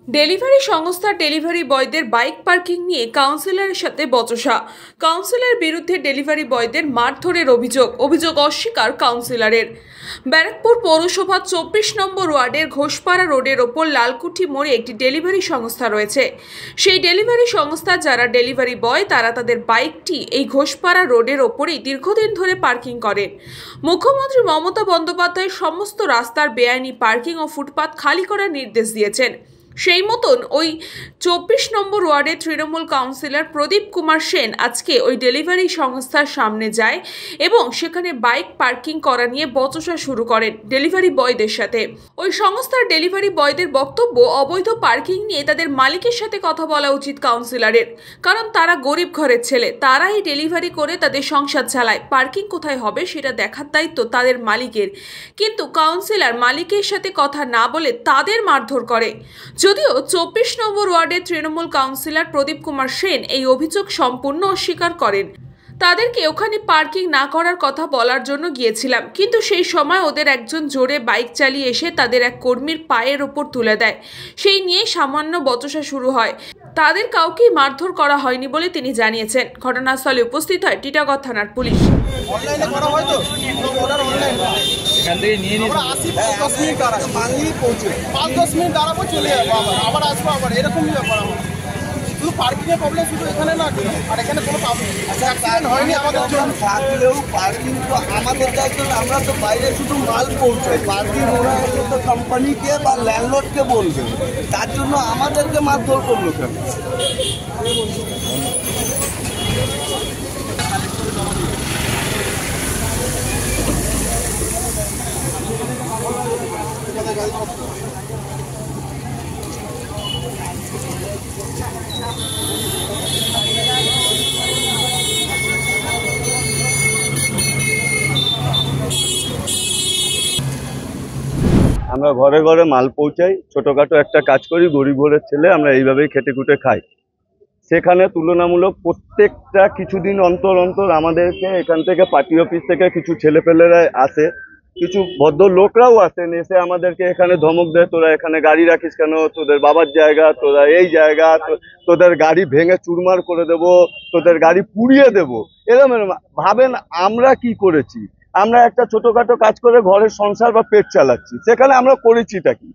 Delivery সংস্থার delivery বয়দের bike parking নিয়ে কাউন্সিলরের সাথে বচসা। কাউন্সিলরের বিরুদ্ধে ডেলিভারি বয়দের মারধরের অভিযোগ অস্বীকার কাউন্সিলরের। ব্যারাকপুর পৌরসভা 24 নম্বর ওয়ার্ডের ঘোষপাড়া রোডের ওপর লালকুঠি মোড়ে একটি ডেলিভারি সংস্থা রয়েছে। সেই ডেলিভারি সংস্থা যারা ডেলিভারি বয় তারা তাদের বাইকটি এই ঘোষপাড়া রোডের ওপরেই দীর্ঘদিন ধরে পার্কিং করেন। মুখ্যমন্ত্রী মমতা বন্দ্যোপাধ্যায় সমস্ত রাস্তার বেআইনি পার্কিং ও ফুটপাত খালি করার নির্দেশ দিয়েছেন। সেই মতন ওই 24 নম্বর ওয়ার্ডের তৃণমূল কাউন্সিলর প্রদীপ কুমার সেন আজকে ওই ডেলিভারি সংস্থার সামনে যায় এবং সেখানে বাইক পার্কিং করা নিয়ে বচসা শুরু করেন ডেলিভারি বয়দের সাথে। ওই সংস্থার ডেলিভারি বয়দের বক্তব্য, অবৈধ পার্কিং নিয়ে তাদের মালিকের সাথে কথা বলা উচিত কাউন্সিলরের, কারণ তারা গরিব ঘরের ছেলে, তারাই ডেলিভারি করে তাদের সংসার চালায়। পার্কিং কোথায় হবে সেটা দেখার দায়িত্ব তাদের মালিকের, কিন্তু কাউন্সিলর মালিকের সাথে কথা না বলে তাদের মারধর করে। যদিও 24 নম্বর ওয়ার্ডের তৃণমূল কাউন্সিলর প্রদীপ কুমার সেন এই অভিযোগ সম্পূর্ণ অস্বীকার করেন। তাদেরকে ওখানে পার্কিং না করার কথা বলার জন্য গিয়েছিলাম, কিন্তু সেই সময় ওদের একজন জোরে বাইক চালিয়ে এসে তাদের এক কর্মীর পায়ের ওপর তুলে দেয়। সেই নিয়ে সামান্য বচসা শুরু হয়। তাদের কাউকেই মারধর করা হয়নি বলে তিনি জানিয়েছেন। ঘটনাস্থলে উপস্থিত হয় টিটাগড় থানার পুলিশ। অনলাইনে করা হয় তো অর্ডার অনলাইন এখান থেকে নিয়ে নিই। আমরা আসি 5-10 মিনিট দাঁড়াবো, মানলি পৌঁছে 5-10 মিনিট দাঁড়াবো, চলে যাবো, আবার আসবো, আবার এরকমই ব্যাপার। আমার শুধু পার্কিংয়ের প্রবলেম শুধু এখানে না, আর এখানে কোনো অ্যাক্সিডেন্ট হয়নি আমাদের জন্য। থাকলেও পার্কিং তো আমাদের দায়িত্ব, আমরা তো বাইরে শুধু মাল পৌঁছাই। পার্কিং ওরা তো কোম্পানিকে বা ল্যান্ডলর্ডকে বলবে, তার জন্য আমাদেরকে মারধর করলো কেন? আমরা ঘরে ঘরে মাল পৌঁছাই, ছোটখাটো একটা কাজ করি, গরিব ঘরের ছেলে আমরা এইভাবেই খেটে খুঁটে খাই। সেখানে তুলনামূলক প্রত্যেকটা কিছুদিন অন্তর অন্তর আমাদেরকে এখান থেকে পার্টি অফিস থেকে কিছু ছেলেপেলেরা আসে, কিছু ভদ্র লোকরাও আসেন, এসে আমাদেরকে এখানে ধমক দেয়, তোরা এখানে গাড়ি রাখিস কেন, তোদের বাবার জায়গা, তোরা এই জায়গা, তোদের গাড়ি ভেঙে চুরমার করে দেবো, তোদের গাড়ি পুড়িয়ে দেবো। এরকম ভাবেন আমরা কি করেছি? আমরা একটা ছোটখাটো কাজ করে ঘরের সংসার বা পেট চালাচ্ছি, সেখানে আমরা করেছিটা কি?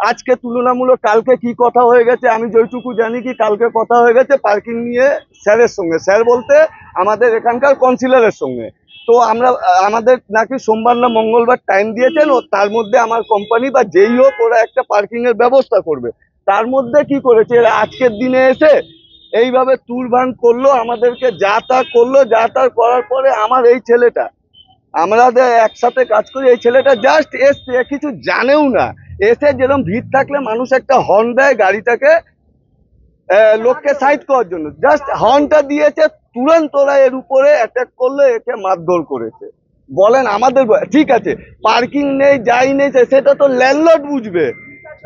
আজকে তুলনামূলক কালকে কি কথা হয়ে গেছে আমি যেটুকু জানি, কি কালকে কথা হয়ে গেছে পার্কিং নিয়ে স্যারের সঙ্গে, স্যার বলতে আমাদের এখানকার কাউন্সিলরের সঙ্গে। তো আমাদের নাকি সোমবার না মঙ্গলবার টাইম দিয়েছেন, ও তার মধ্যে আমার কোম্পানি বা যেই হোক ওরা একটা পার্কিং এর ব্যবস্থা করবে। তার মধ্যে কি করেছে এরা আজকের দিনে এসে এইভাবে তুরভান করলো, আমাদেরকে যা তা করলো। যা তা করার পরে আমার এই ছেলেটা, আমরা একসাথে কাজ করি, এই ছেলেটা জাস্ট এসছে, কিছু জানেও না, এসে যেরকম ভিড় থাকলে মানুষ একটা হর্ন দেয় গাড়িটাকে লোককে সাইড করার জন্য, জাস্ট হর্নটা দিয়েছে, তুরন্ত ওরা এর উপরে অ্যাটাক করলো, একে মারধর করেছে। বলেন আমাদের ঠিক আছে, পার্কিং নেই যাই নেই সেটা তো ল্যান্ডলর্ড বুঝবে,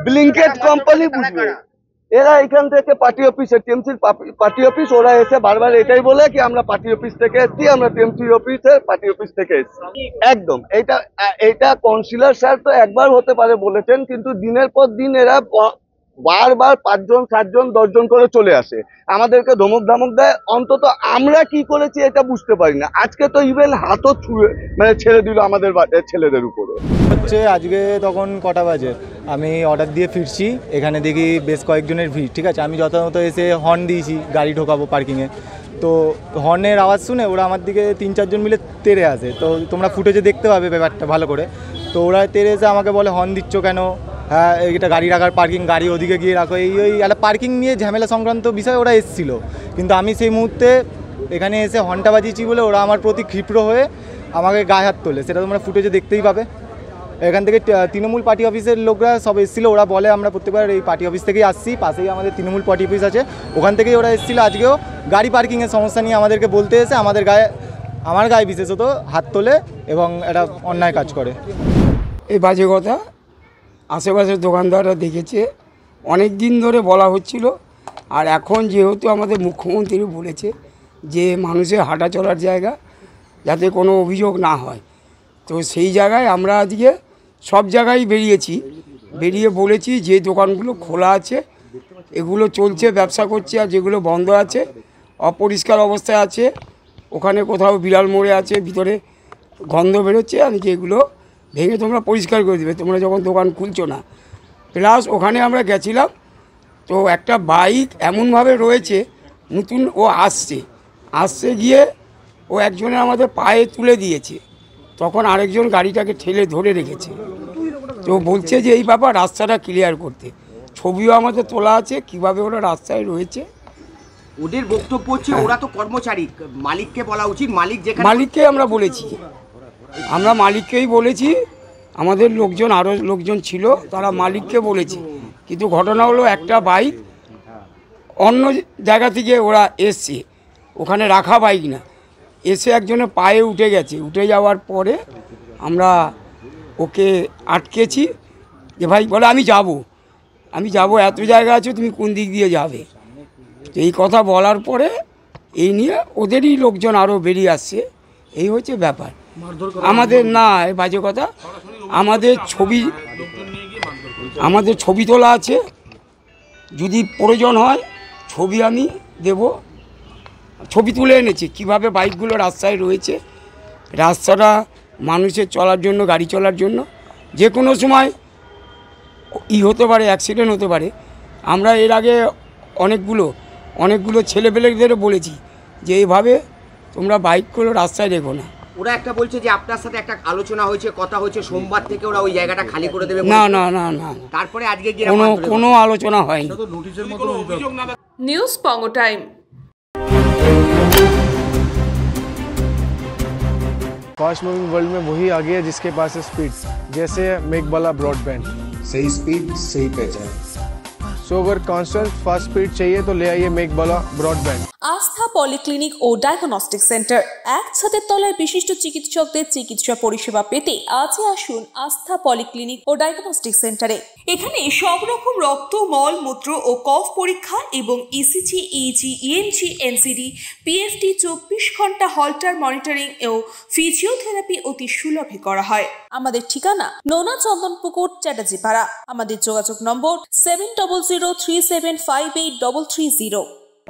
ব্লিঙ্কেট কোম্পানি বুঝবে। এরা এখান থেকে পার্টি অফিসে, টিএমসির পার্টি অফিস, ওরা এসে বারবার এটাই বলে কি আমরা পার্টি অফিস থেকে এসেছি, আমরা টিএমসি অফিসে পার্টি অফিস থেকে এসেছি। একদম এটা কাউন্সিলর স্যার তো একবার হতে পারে বলেছেন, কিন্তু দিনের পর দিন এরা বারবার 5 জন 7 জন 10 জন করে চলে আসে, আমাদেরকে ধমক ধামক দেয়। অন্তত আমরা কি করেছি এটা বুঝতে পারি না। আজকে তো ইভেন হাতও ছুঁড়ে ছেড়ে দিল আমাদের ছেলেদের উপরে। হচ্ছে আজকে তখন কটা বাজে, আমি অর্ডার দিয়ে ফিরছি, এখানে দেখি বেশ কয়েকজনের ভিড়। ঠিক আছে, আমি যথাযথ এসে হর্ন দিয়েছি গাড়ি ঢোকাবো পার্কিংয়ে, তো হর্নের আওয়াজ শুনে ওরা আমার দিকে 3-4 জন মিলে তেড়ে আসে। তো তোমরা ফুটেজে দেখতে পাবে ব্যাপারটা ভালো করে। তো ওরা তেড়ে এসে আমাকে বলে হর্ন দিচ্ছ কেন, হ্যাঁ এটা গাড়ি রাখার পার্কিং, গাড়ি ওদিকে গিয়ে রাখো, ওই একটা পার্কিং নিয়ে ঝামেলা সংক্রান্ত বিষয়ে ওরা এসেছিলো। কিন্তু আমি সেই মুহূর্তে এখানে এসে হর্নটা বাজিয়েছি বলে ওরা আমার প্রতি ক্ষিপ্র হয়ে আমাকে গায়ে হাত তোলে, সেটা তোমরা ফুটেজে দেখতেই পাবে। এখান থেকে তৃণমূল পার্টি অফিসের লোকরা সব এসেছিলো, ওরা বলে আমরা প্রত্যেকবার এই পার্টি অফিস থেকেই আসছি, পাশেই আমাদের তৃণমূল পার্টি অফিস আছে, ওখান থেকেই ওরা এসেছিলো। আজকেও গাড়ি পার্কিংয়ের সমস্যা নিয়ে আমাদেরকে বলতে এসে আমার গায়ে বিশেষত হাত তোলে এবং একটা অন্যায় কাজ করে। এই বাজে কথা আশেপাশের দোকানদাররা দেখেছে, অনেক দিন ধরে বলা হচ্ছিল। আর এখন যেহেতু আমাদের মুখ্যমন্ত্রী বলেছে যে মানুষের হাঁটা চলার জায়গা যাতে কোনো অভিযোগ না হয়, তো সেই জায়গায় আমরা আজকে সব জায়গায় বেরিয়ে বলেছি যে দোকানগুলো খোলা আছে এগুলো চলছে, ব্যবসা করছে। আর যেগুলো বন্ধ আছে, অপরিষ্কার অবস্থায় আছে, ওখানে কোথাও বিড়াল মরে আছে, ভিতরে গন্ধ বেরোচ্ছে, আমি যে এগুলো ভেঙে তোমরা পরিষ্কার করে দেবে তোমরা যখন দোকান খুলছো না। প্লাস ওখানে আমরা গেছিলাম, তো একটা বাইক এমনভাবে রয়েছে নতুন, ও আসছে গিয়ে ও একজনের আমাদের পায়ে তুলে দিয়েছে, তখন আরেকজন গাড়িটাকে ঠেলে ধরে রেখেছে। তো বলছে যে এই ব্যাপার রাস্তাটা ক্লিয়ার করতে, ছবিও আমাদের তোলা আছে কীভাবে ওরা রাস্তায় রয়েছে। ওদের বক্তব্য হচ্ছে ওরা তো কর্মচারী, মালিককে বলা উচিত। মালিককে আমরা বলেছি, আমরা মালিককেই বলেছি, আমাদের লোকজন আরও লোকজন ছিল, তারা মালিককে বলেছি। কিন্তু ঘটনা হলো একটা বাইক অন্য জায়গা থেকে ওরা এসছে, ওখানে রাখা বাইক না, এসে একজনের পায়ে উঠে গেছে। উঠে যাওয়ার পরে আমরা ওকে আটকেছি যে ভাই বলে আমি যাব, এত জায়গা আছে, তুমি কোন দিক দিয়ে যাবে। তো এই কথা বলার পরে এই নিয়ে ওদেরই লোকজন আরও বেরিয়ে আসছে, এই হচ্ছে ব্যাপার। আমাদের না, এই বাজে কথা, আমাদের ছবি তোলা আছে, যদি প্রয়োজন হয় ছবি আমি দেব। ছবি তুলে এনেছি কীভাবে বাইকগুলো রাস্তায় রয়েছে, রাস্তাটা মানুষের চলার জন্য, গাড়ি চলার জন্য, যে কোনো সময় হতে পারে, অ্যাক্সিডেন্ট হতে পারে। আমরা এর আগে অনেকগুলো ছেলেপেলেদেরও বলেছি যে এইভাবে তোমরা বাইকগুলো রাস্তায় রেখো না। ওরা একটা বলছে যে আপনার সাথে একটা আলোচনা হয়েছে, কথা হয়েছে, সোমবার থেকে ওরা ওই জায়গাটা খালি করে দেবে। না, তারপরে আজকে কোনো আলোচনা হয়নি। নিউজ পঙ্গ টাইম। फास्ट मूविंग वर्ल्ड में वही आगे है जिसके पास है स्पीड, जैसे मेघबाला ब्रॉडबैंड। सही स्पीड सही पहचान। सो अगर कॉन्स्टेंट फास्ट स्पीड चाहिए तो ले आइए मेघबाला ब्रॉडबैंड। আস্থা পলিক্লিনিক ও ডায়াগনস্টিক সেন্টার, এক ছাদের তলায় বিশিষ্ট চিকিৎসকদের চিকিৎসা পরিষেবা পেতে আজই আসুন আস্থা পলিক্লিনিক ও ডায়াগনস্টিক সেন্টারে। এখানে সব রকম রক্ত, মল, মূত্র ও কফ পরীক্ষা এবং ECG, easy, ENG, NCD, PFT 24 ঘন্টা হল্টার মনিটরিং ও ফিজিওথেরাপি অতি সুলভে করা হয়। আমাদের ঠিকানা নোনা চন্দনপুকুর, চ্যাটার্জিপাড়া। আমাদের যোগাযোগ নম্বর 7003758330।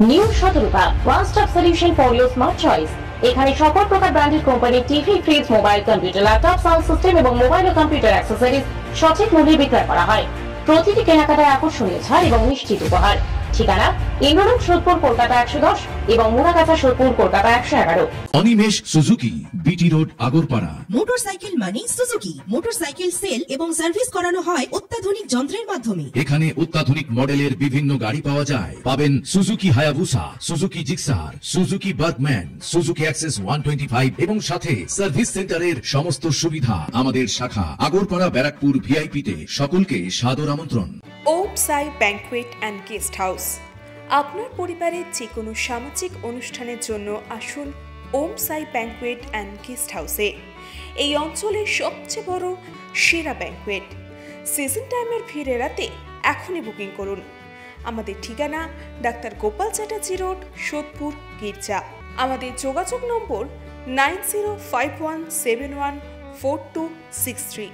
New Shatarupa, one stop solution for your smart choice. এখানে সকল প্রকার ব্র্যান্ডেড কোম্পানির TV, fridge, mobile, computer, laptop, sound system এবং মোবাইল ও কম্পিউটার অ্যাক্সেসরিজ সঠিক মূল্যে বিক্রয় করা হয়। প্রতিটি কেনাকাটায় আকর্ষণীয় ছাড় এবং নিশ্চিত উপহার। ঠিকানা ইন্দ্রনগর, সোদপুর, কলকাতা 110 এবং Muragachha, Sodepur, Kolkata 111। Animesh Suzuki, BT road, Agarpara. Motorcycle মানে সুজুকি। মোটরসাইকেল সেল এবং সার্ভিস করানো হয় অত্যাধুনিক যন্ত্রের মাধ্যমে। এখানে অত্যাধুনিক মডেলের বিভিন্ন গাড়ি পাওয়া যায়। পাবেন Suzuki Hayabusa, Suzuki Gixxer, Suzuki Bergman, Suzuki access 125 এবং সাথে সার্ভিস সেন্টারের সমস্ত সুবিধা। আমাদের শাখা আগরপাড়া, ব্যারাকপুর ভিআইপি তে। সকলকে সাদর আমন্ত্রণ। ওম সাই ব্যাংকুয়েট অ্যান্ড গেস্ট হাউস। আপনার পরিবারের যে কোনো সামাজিক অনুষ্ঠানের জন্য আসুন ওম সাই ব্যাংকুয়েট অ্যান্ড গেস্ট হাউসে। এই অঞ্চলের সবচেয়ে বড় সেরা ব্যাংকুয়েট। সিজন টাইমের ভিড় এড়াতে এখনই বুকিং করুন। আমাদের ঠিকানা ডাক্তার গোপাল চ্যাটার্জি রোড, সোদপুর, গির্জা। আমাদের যোগাযোগ নম্বর 9051714263।